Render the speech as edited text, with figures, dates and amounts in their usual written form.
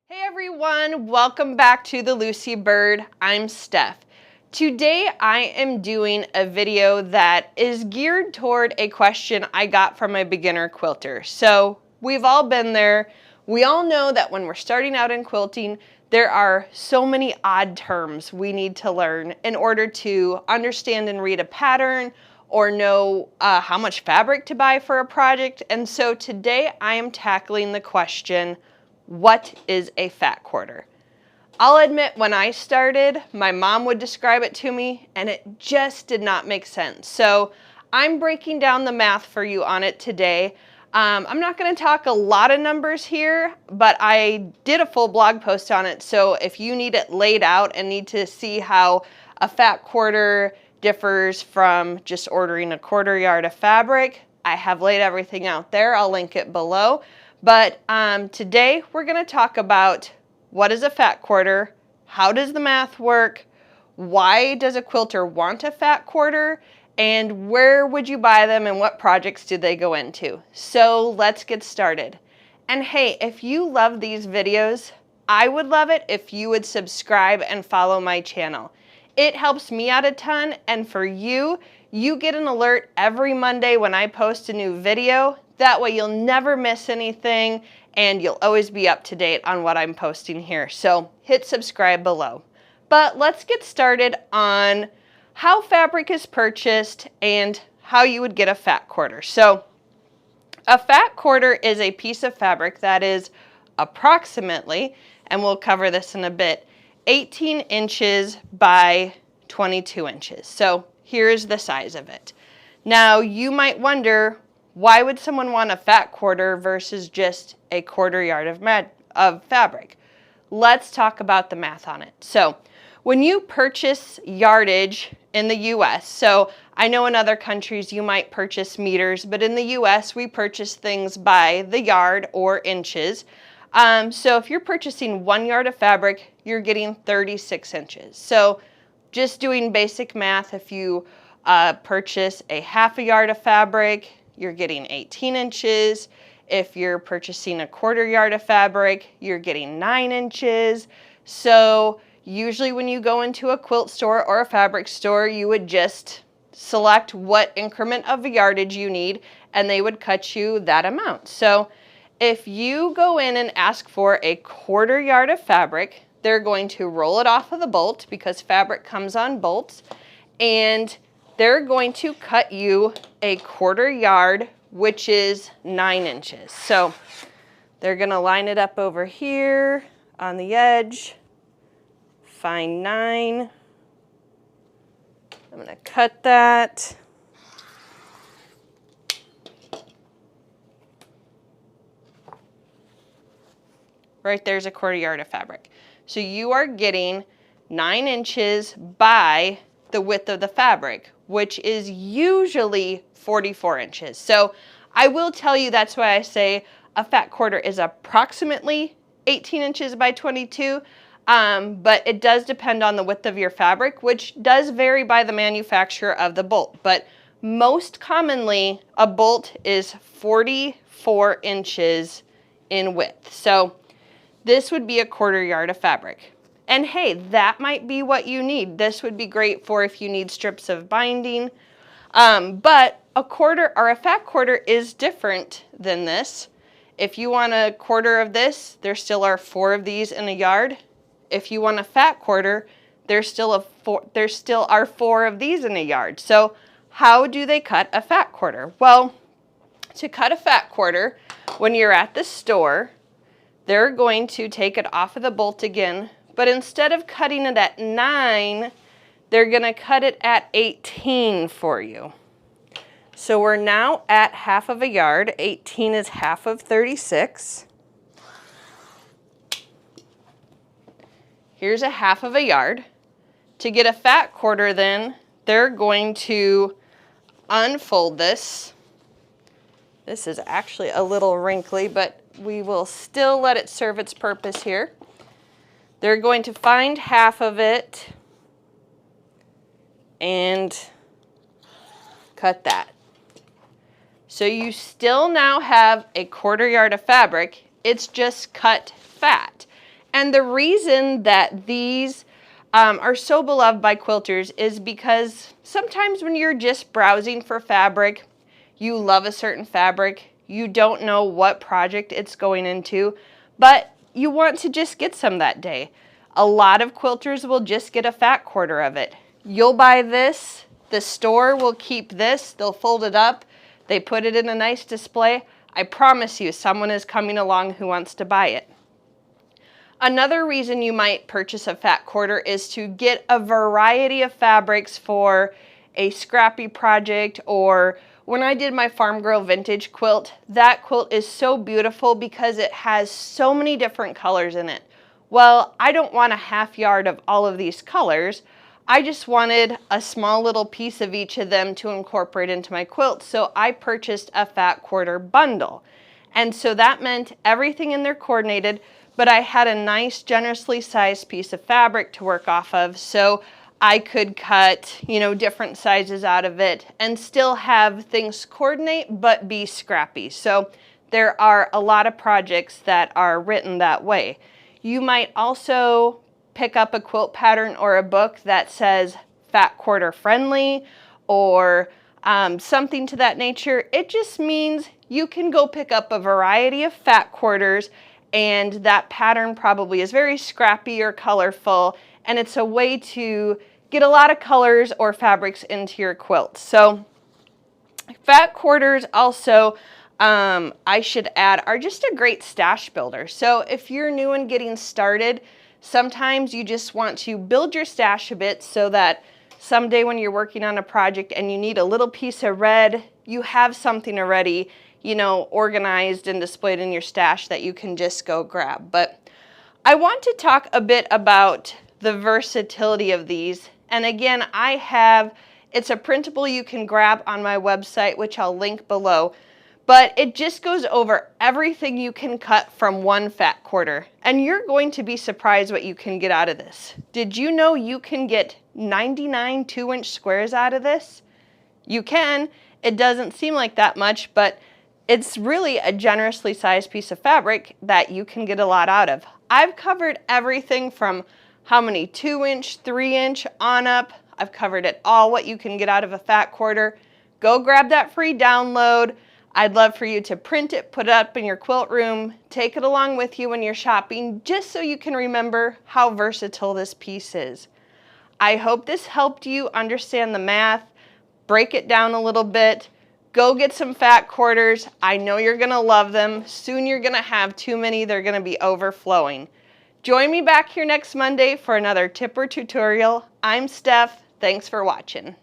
Hey everyone, welcome back to the Lucy Bird. I'm Steph. Today I am doing a video that is geared toward a question I got from a beginner quilter. So we've all been there. We all know that when we're starting out in quilting, there are so many odd terms we need to learn in order to understand and read a pattern or know how much fabric to buy for a project. And so today I am tackling the question, what is a fat quarter? I'll admit when I started, my mom would describe it to me and it just did not make sense. So I'm breaking down the math for you on it today. I'm not going to talk a lot of numbers here, but I did a full blog post on it. So if you need it laid out and need to see how a fat quarter differs from just ordering a quarter yard of fabric, I have laid everything out there. I'll link it below. But today we're going to talk about what is a fat quarter, how does the math work, why does a quilter want a fat quarter, and where would you buy them and what projects do they go into. So let's get started. And hey, if you love these videos, I would love it if you would subscribe and follow my channel. It helps me out a ton, and for you, you get an alert every Monday when I post a new video. That way you'll never miss anything and you'll always be up to date on what I'm posting here. So hit subscribe below. But let's get started on how fabric is purchased and how you would get a fat quarter. So a fat quarter is a piece of fabric that is approximately, and we'll cover this in a bit, 18 inches by 22 inches. So here's the size of it. Now you might wonder, why would someone want a fat quarter versus just a quarter yard of fabric? Let's talk about the math on it. So when you purchase yardage in the US, so I know in other countries you might purchase meters, but in the US we purchase things by the yard or inches. So if you're purchasing 1 yard of fabric, you're getting 36 inches. So just doing basic math, if you purchase a half a yard of fabric, you're getting 18 inches. If you're purchasing a quarter yard of fabric, you're getting 9 inches. So usually when you go into a quilt store or a fabric store, you would just select what increment of yardage you need and they would cut you that amount. So if you go in and ask for a quarter yard of fabric, they're going to roll it off of the bolt because fabric comes on bolts, and they're going to cut you a quarter yard, which is 9 inches. So they're going to line it up over here on the edge, find 9. I'm going to cut that. Right there's a quarter yard of fabric. So you are getting 9 inches by the width of the fabric, which is usually 44 inches. So I will tell you, that's why I say a fat quarter is approximately 18 inches by 22, but it does depend on the width of your fabric, which does vary by the manufacturer of the bolt. But most commonly, a bolt is 44 inches in width. So this would be a quarter yard of fabric. And hey, that might be what you need. This would be great for if you need strips of binding. But a quarter or a fat quarter is different than this. If you want a quarter of this, there still are 4 of these in a yard. If you want a fat quarter, there still are 4 of these in a yard. So how do they cut a fat quarter? Well, to cut a fat quarter, when you're at the store, they're going to take it off of the bolt again, but instead of cutting it at 9, they're going to cut it at 18 for you. So we're now at half of a yard. 18 is half of 36. Here's a half of a yard. To get a fat quarter then, they're going to unfold this. This is actually a little wrinkly, but we will still let it serve its purpose here. They're going to find half of it and cut that. So you still now have a quarter yard of fabric. It's just cut fat. And the reason that these are so beloved by quilters is because sometimes when you're just browsing for fabric, you love a certain fabric, you don't know what project it's going into, but you want to just get some that day. A lot of quilters will just get a fat quarter of it. You'll buy this, the store will keep this, they'll fold it up, they put it in a nice display. I promise you someone is coming along who wants to buy it. Another reason you might purchase a fat quarter is to get a variety of fabrics for a scrappy project, or when I did my Farm Girl vintage quilt, that quilt is so beautiful because it has so many different colors in it. Well, I don't want a half yard of all of these colors. I just wanted a small little piece of each of them to incorporate into my quilt, so I purchased a fat quarter bundle. And so that meant everything in there coordinated, but I had a nice generously sized piece of fabric to work off of, so I could cut, different sizes out of it and still have things coordinate but be scrappy. So there are a lot of projects that are written that way. You might also pick up a quilt pattern or a book that says fat quarter friendly or something to that nature. It just means you can go pick up a variety of fat quarters, and that pattern probably is very scrappy or colorful, and it's a way to get a lot of colors or fabrics into your quilt. So fat quarters also, I should add, are just a great stash builder. So if you're new and getting started, sometimes you just want to build your stash a bit so that someday when you're working on a project and you need a little piece of red, you have something already, organized and displayed in your stash that you can just go grab. But I want to talk a bit about the versatility of these. And again, it's a printable you can grab on my website, which I'll link below. But it just goes over everything you can cut from one fat quarter. And you're going to be surprised what you can get out of this. Did you know you can get 99 2-inch squares out of this? You can. It doesn't seem like that much, but it's really a generously sized piece of fabric that you can get a lot out of. I've covered everything from how many 2-inch, 3-inch on up. I've covered it all, what you can get out of a fat quarter. Go grab that free download. I'd love for you to print it, put it up in your quilt room, take it along with you when you're shopping, just so you can remember how versatile this piece is. I hope this helped you understand the math, break it down a little bit. Go get some fat quarters. I know you're gonna love them. Soon you're gonna have too many, they're gonna be overflowing. Join me back here next Monday for another tip or tutorial. I'm Steph, thanks for watching.